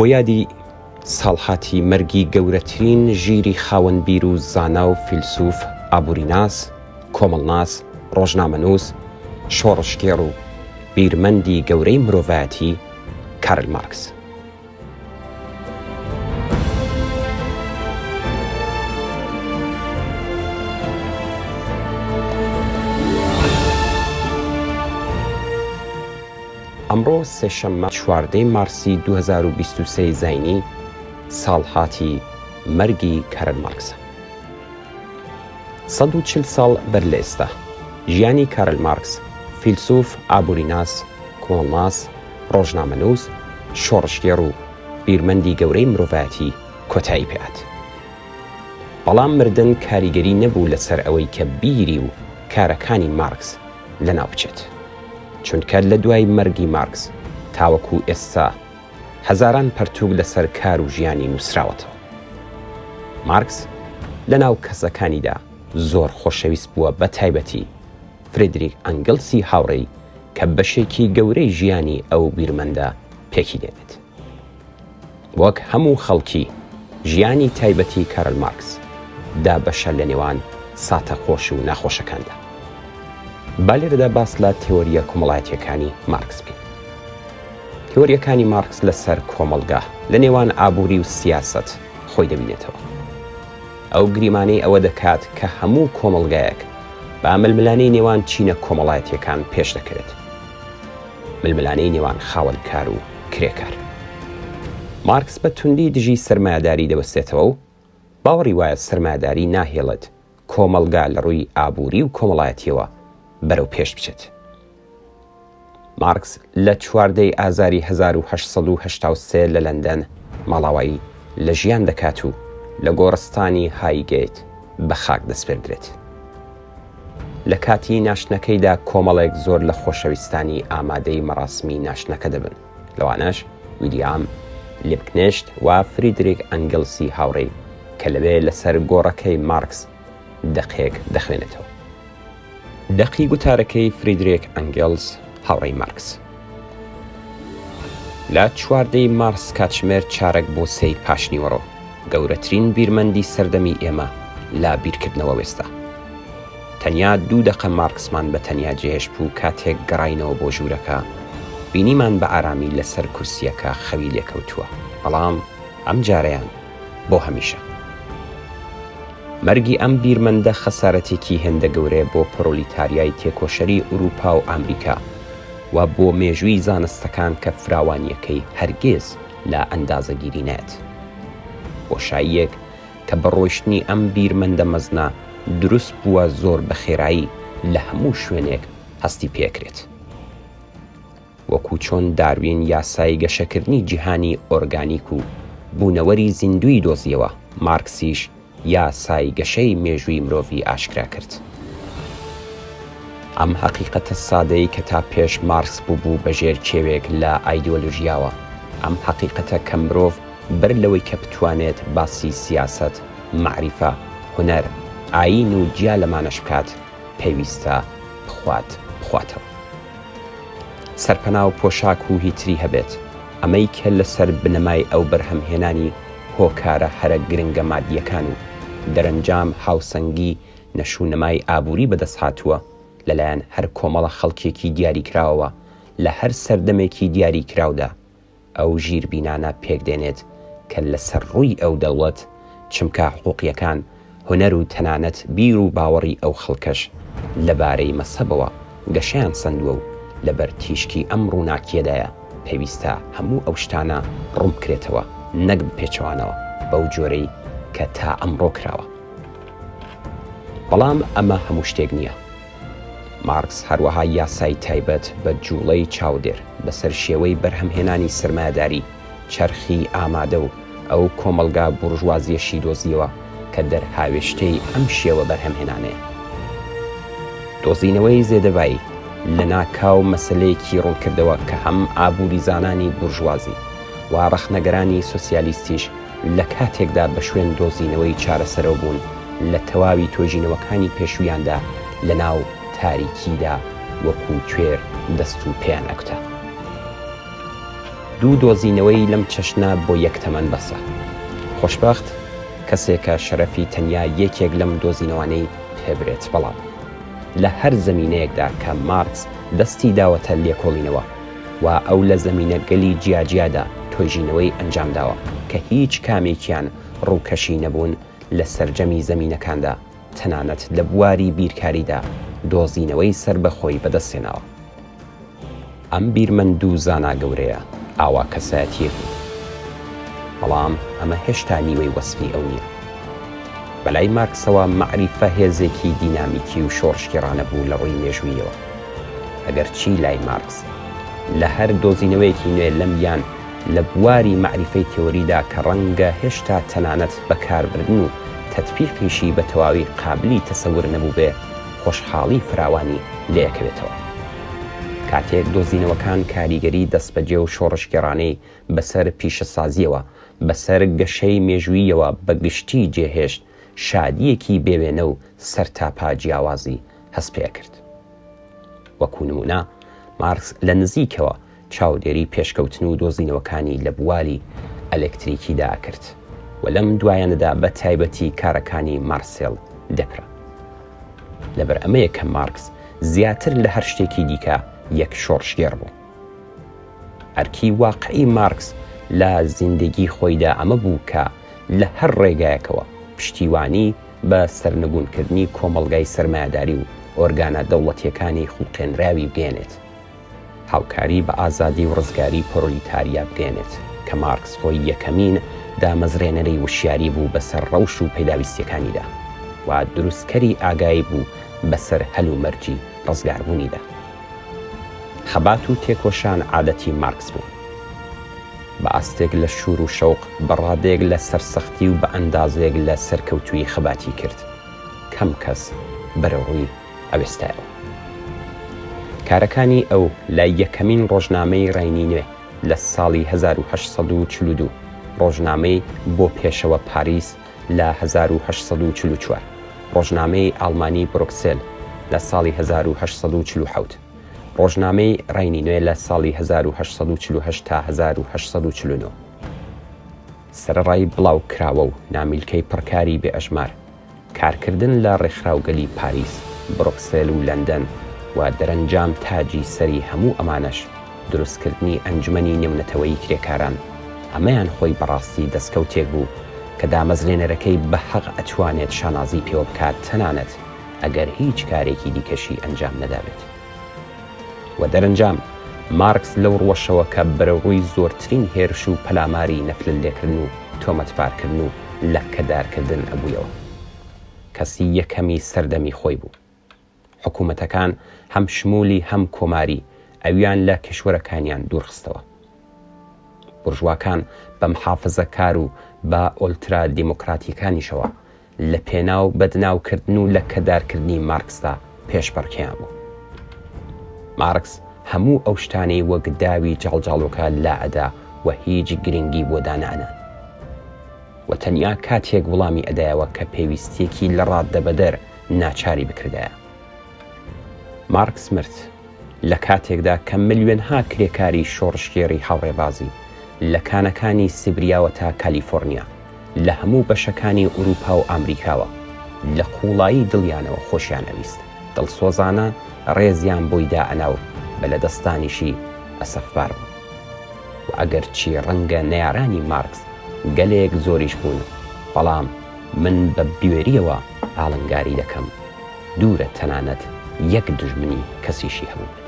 بۆ یادی ساڵحاتی مەرگی گەورەترین ژیری خاوەنبیر و زانا و فیلسوف ئابووریناس، کۆمەڵناس، ڕۆژنامەنووس، شۆڕشکێڕ و بیرمەندی گەورەی مرۆڤایەتی کارل مارکس. ئەمڕۆ سێشەممە 14 مارسی 2023 زاینی ساڵحاتی مەرگی کارل مارکسە. 140 ساڵ بەر لە ئێستا ژیانی کارل مارکس، فیلسوف ئابووریناس، کۆمەڵناس، ڕۆژنامەنووس، شۆڕشکێڕ و بیرمەندی گەورەی مرۆڤایەتی کۆتایی پێهات. بەڵام مردن کاریگەری نەبوو لەسەر ئەوەی کە بیری و کارەکانی مارکس لەناو بچێت، چونکە لە دوای مەرگی مارکس تاوەکو ئێستا هەزاران پەرتووک لەسەر کار و ژیانی نووسراوەتەوە. مارکس لە ناو کەسەکانیدا زۆر خۆشەویست بووە، بە تایبەتی فریدریک ئەنگڵسی هاوڕێی کە بەشێکی گەورەی ژیانی ئەو بیرمەندە پێکی دێنێت. وەک هەموو خەڵکی، ژیانی تایبەتی کارل مارکس دا بەشە لە نێوان ساتە خۆش و ناخۆشەکاندا. با لێرەدا باس لە تێۆریە کۆمەڵایەتیەکانی مارکس بکەین. تێۆریەکانی مارکس لەسەر کۆمەڵگا لە نێوان ئابووری و سیاست خۆی دەبینێتەوە. ئەو گریمانەی ئەوە دەکات کە هەموو کۆمەڵگایەک بە ململانەی نێوان چینە کۆمەڵایەتیەکان پێش دەکرێت، ململانەی نێوان خاوەنکار و کرێکار. مارکس بە توندی دژی سەرمایەداری دەبەستێتەوە و باوەڕی وایە سەرمایەداری ناهێڵێت کۆمەڵگا لە ڕووی ئابووری و کۆمەڵایەتیەوە بەرەو پێش بچێت. مارکس لە 14 ئازاری 1883 لە لەندەن ماڵاوایی لە ژیان دەکات و لە گۆڕستانی هایگەیت بە خاک دەسپێردرێت. لە کاتی ناشنەکەیدا کۆمەڵێک زۆر لە خۆشەویستانی ئامادەی مەراسمی ناشنەکە دەبن، لەوانەش ویلیام لیبکنێشت و فریدریک ئەنگڵسی هاوڕێی کە لەوێ لەسەر گۆڕەکەی مارکس دەقێک دەخوێنێتەوە. دەقی گوتارەکەی فریدریک ئەنگڵس هاوڕێی مارکس لە 14 مارس کاتژمێر 4 بۆ 3 پاشنیوەڕۆ گەورەترین بیرمەندی سەردەمی ئێمە لا بیرکردنەوە وێستا. تەنیا 2 دقە مارکسمان بە تەنیا جێهێش بوو کاتێک گەڕاینەوە بۆ ژوورەکە بینیمان بە ئارامی لەسەر کورسیەکە خەوی لێکەوتووە، بەڵام ئەم جارەیان بۆ هەمیشە. مەرگی ئەم بیرمەندە خەسارەتێکی هێندە گەورەیە بۆ پرۆلیتاریای تێکۆشەری ئوروپا و ئامریکا و بۆ مێژووی زانستەکان کە فراوانیەکەی هەرگیز لە ئەندازەگیری نێت. بۆشاییەک کە بەڕۆیشتنی ئەم بیرمەندە مەزنا دروست بووە زۆر بە خێرایی لە هەموو شوێنێک هەستی پێکرێت. وەکو چۆن داروین یاسای گەشەکردنی جیهانی ئۆرگانیک و بوونەوەری زیندوی دۆزیەوە، مارکسیش یاسای گەشەی مێژووی مرۆڤی ئاشکرا کرد. ئەم حەقیقەتە سادەی کە تا پێش مارکس بوو بەژێر کێوێک لە ئایدۆلۆژیاوە، ئەم حەقیقەتە کە مرۆڤ بەر لەوەی کە بتوانێت باسی سیاست، معریفە، هونەر، ئاین و جیا لەمانەش بکات، پێویستە بخواتەوە. سەرپەنا و پۆشاک و هیتری هەبێت، ئەمەی کە لەسەر بنەمای ئەو بەرهەمهێنانی هۆکارە هەرە گرنگە مادیەکان و دەرەنجام هاوسەنگی نەشونەمای ئابووری بەدەست هاتووە لەلایەن هەر کۆمەڵە خەڵکێکی دیاری کراوەوە لە هەر سەردەمێکی دیاری کراودا. ئەو ژیربینانە پێکدێنێت کە لەسەر ڕووی ئەو دەوڵەت چمکە حقوقیەکان، هونەر و تەنانەت بیر و باوەڕی ئەو خەڵکەش لەبارەی مەسەبەوە گەشەیان سندووە و لەبەر تیشکی ئەم ڕووناکیەدایە پێویستە هەموو ئەو شتانە ڕوون بکرێتەوە، نەک بپێچەوانەوە بەو جۆرەی کە تا ئەمڕۆ کراوە. بەڵام ئەمە هەموو شتێک نییە. مارکس هەروەها یاسای تایبەت بە جوڵەی چاودێر بەسەر شێوەی بەرهەمهێنانی سەرمایەداری، چەرخی ئامادە و ئەو کۆمەڵگا بورژوازیەشی دۆزیەوە کە دەرهاوێشتەی ئەم شێوە بەرهەمهێنانەیە. دۆزینەوەی زێدەبایی لە ناکاو مەسەلەیەکی ڕوونکردەوە کە هەم ئابووری زانانی بورژوازی و ڕەخنەگەرانی سۆسیالیستیش لە کاتێکدا بە شوێن دۆزینەوەی چارەسەرەوە بوون لە تەواوی تۆژینەوەکانی پێشویاندا لە ناو تاریکیدا وەکو کوێر دەست و پێیان ئەکوتا. دوو دۆزینەوەی لەم چەشنە بۆ یەک تەمەن بەسە. خۆشبەخت کەسێکە شەرەفی تەنیا یەکێک لەم دۆزینەوانەی پێبرێت، بەڵام لە هەر زەمینەیەکدا کە مارکس دەستی داوەتە لێکۆڵینەوە و ئەو لە زەمینە گەلی جیاجیادا تۆژینەوەی ئەنجامداوە کە هیچ کامێکیان ڕووکەشی نەبوون لە سەرجەمی زەمینەکاندا، تەنانەت لە بواری بیرکاریدا دۆزینەوەی سربەخۆی بەدەستێناوە. ئەم بیرمەند و زانا گەورەیە ئاوا کەسایەتیەک بوو، بەڵام ئەمە هێشتا نیوەی وەسفی ئەو نییە. بەلای مارکسەوە مەعریفە هێزێکی دینامیکی و شۆڕشکێڕانە بوو لە ڕووی مێژوویەوە. ئەگەر چی لای مارکس لە هەر دۆزینەوەیەکی نوێ لەم یان لە بواری مەعریفەی تێۆریدا کە ڕەنگە هێشتا تەنانەت بەکاربردن و تەطبیقیشی بە تەواوی قابلی تەسەور نەبوو بێ، خۆشحاڵی فراوانی لێیەکەوێتەوە. کاتێک دۆزینەوەکان کاریگەری دەستبەجێ و شۆڕشکێڕانەی بەسەر پیشەسازیەوە بەسەر گەشەی مێژوویەوە بەگشتی جێهێشت، شادیەکی بێوێنە و سەرتاپا جیاوازی هەست پێ کرد. وەکو نمونە مارکس لە نزیکەوە چاودێری پێشکەوتن و دۆزینەوەکانی لە بواری ئەلێکتریکیدا کرد و لەم دوایانەدا بە تایبەتی کارەکانی مارسێل دەپرا. لەبەر ئەمەیە کە مارکس زیاتر لە هەر شتێکی دیکە یەک شۆڕشگێڕ بوو. ئەرکی واقعی مارکس لە زیندگی خۆیدا ئەمە بوو کە لە هەر ڕێگایەکەوە پشتیوانی بە سەرنگونکردنی کۆمەڵگای سەرمایهداری و ئۆرگانە دەوڵەتیەکانی خوڵقێنراوی بگەێنێت، هاوکاری بە ئازادی و ڕزگاری پرۆلیتاریا بگەێنێت کە مارکس خۆی یەکەمین دامەزرێنەرەی وشیاری بوو بەسەر ڕەوش و پێداویستیەکانیدا و دروستکەری ئاگایی بوو بەسەر هەل و مەرجی ڕزگاربوونیدا. خەبات و تێکۆشان عادەتی مارکس بوو، بە ئاستێک لە شور و شەوق، بەڕادێک لە سەرسەختی و بە ئەندازێک لە سەرکەوتوی خەباتی کرد. کەم کەس بەرەڕووی ئەوێستایەوە. کارەکانی ئەو لە یەکەمین ڕۆژنامەی ڕێینی نوێ لە ساڵی 1842، ڕۆژنامەی بۆ پێشەوە پاریس لە 1844، ڕۆژنامەی ئاڵمانی بروکسێل لە ساڵی 1847، ڕۆژنامەی ڕێینی نوێ لە ساڵی 1848 تا 1849. سەرەڕای بڵاو کراوە و نامیلکەی پڕکاری بێ ئەژمار، کارکردن لە ڕێکخراوگەلی پاریس، بروکسێل و لەندەن و دەرەنجام تاجی سەری هەموو ئەمانەش دروستکردنی ئەنجومەنی نێونەتەوەی کرێکاران، ئەمەیان خۆی بەڕاستی دەستکەوتێک بوو کە دامەزرێنەرەکەی بە حەق ئەتوانێت شانازی پێوە بکات، تەنانەت ئەگەر هیچ کارێکی دیکەشی ئەنجام نەدابێت. و دەرەنجام مارکس لەو ڕوەشەوە کە بەرەڕووی زۆرترین هێرش و پەلاماری نەفلل لێکردن و تۆمەتبارکردن و لەکەدارکردن ئەبوویەوە. کەسی یەکەمی سەردەمی خۆی بوو. حکوومەتەکان هەم شمولی هەم کۆماری ئەویان لە کشوەرەکانیان دوورخستەوە. بورژواکان بە محافزەکار و بە ئۆلترا دیموکراتیەکانیشەوە لە پێناو بەدناوکردن و لە کەدارکردنی مارکسدا پێشبڕکیان بوو. مارکس هەموو ئەو شتانەی وەک داوی جاڵجاڵۆکە لا ئەدا و هیچ گرنگی بۆ دانانە، و تەنیا کاتێک وەڵامی ئەدایەوە کە پێویستیەکی لە ڕاددەبەدەر ناچاری بکردایە. مارکس مرد لە کاتێکدا کە ملیۆنها کرێکاری شۆڕشکێڕی هاوڕێبازی لە کانەکانی سیبریاوە تا کالیفۆرنیا لە هەموو بەشەکانی ئوروپا و ئامریکاوە لە قوڵایی دڵیانەوە خۆشیان ئەویست، دڵسۆزانە ڕێزیان بۆی دائەناو بە لە دەستانیشی ئەسەفبار بوو. و ئەگەر چی ڕەنگە نەیارانی مارکس گەلێک زۆریش بوون، بەڵام من بە بوێریەوە ئاڵنگاری دەکەم دوورە تەنانەت یەک دژمنی کەسیشی هەبوو.